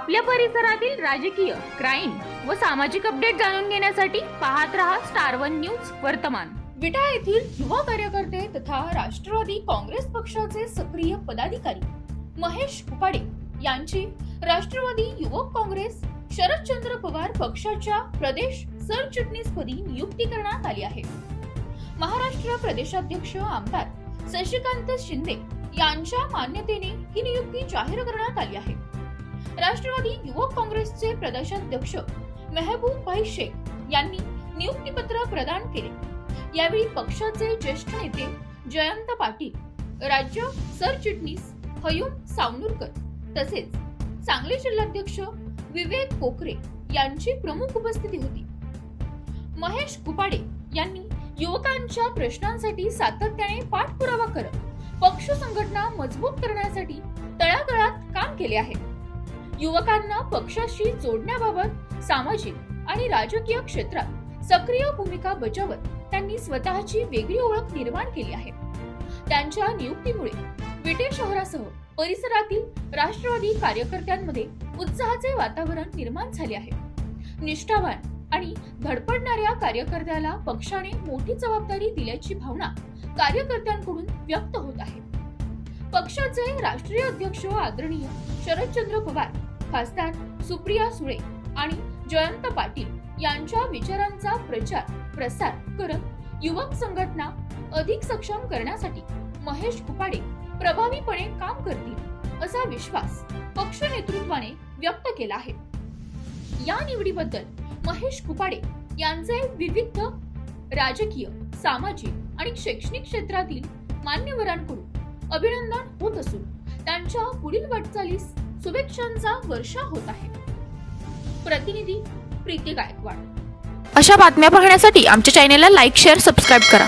आपल्या परिसरातील राजकीय, क्राईम व सामाजिक अपडेट जाणून घेण्यासाठी पाहत रहा स्टार वन न्यूज वर्तमान। विटा येथील युवा कार्यकर्ते तथा राष्ट्रवादी काँग्रेस पक्षाचे सक्रिय पदाधिकारी महेश कुपाडे यांची राष्ट्रवादी युवक काँग्रेस शरदचंद्र पवार पक्षाच्या प्रदेश सरचिटणीसपदी नियुक्ती करण्यात आली आहे। महाराष्ट्र प्रदेशाध्यक्ष आमदार शशिकांत शिंदे यांच्या मान्यतेने ही नियुक्ती जाहीर करण्यात आली आहे। राष्ट्रवादी युवक काँग्रेसचे प्रदेशाध्यक्ष मेहबूब भाई शेख यांनी नियुक्तीपत्र प्रदान केले। यावेळी पक्षाचे ज्येष्ठ नेते जयंत पाटील, राज्य सरचिटणीस हयूम सावनुरकर तसेच सांगली जिल्हाध्यक्ष विवेक कोकरे यांची प्रमुख उपस्थिती होती। महेश कुपाडे यांनी युवकांच्या प्रश्नांसाठी सातत्याने पाठपुरावा करत पक्ष संघटना मजबूत करण्यासाठी तळागाळात काम केले आहे। युवकांना पक्षाशी जोडण्याबाबत सामाजिक आणि राजकीय क्षेत्रात सक्रिय भूमिका बजावत त्यांनी स्वतःची वेगळी ओळख निर्माण केली आहे। त्यांच्या नियुक्तीमुळे विटे शहरासह परिसरातील राष्ट्रवादी कार्यकर्त्यांमध्ये उत्साहाचे वातावरण निर्माण झाले आहे। निष्ठावान आणि धडपडणाऱ्या कार्यकर्त्याला पक्षाने मोठी जबाबदारी दिल्याची भावना कार्यकर्त्यांकडून व्यक्त होत आहे। पक्षाचे राष्ट्रीय अध्यक्ष आदरणीय शरदचंद्र पवार, खासदार सुप्रिया सुळे आणि जयंत पाटील यांच्या विचारांचा प्रचार प्रसार करत युवक संघटना अधिक सक्षम करण्यासाठी महेश कुपाडे प्रभावीपणे काम करतील असा विश्वास पक्ष नेतृत्वाने व्यक्त केला आहे। या निवडीबद्दल महेश कुपाडे यांचे विविध राजकीय, सामाजिक आणि शैक्षणिक क्षेत्रातील मान्यवरांकडून अभिनंदन होत असून त्यांच्या पुढील वाटचालीस शुभेच्छांचा वर्षा होत आहे। प्रतिनिधी प्रीती गायकवाड। अशा बातम्या पाहण्यासाठी आमच्या चॅनेलला लाईक, शेअर, सबस्क्राईब करा।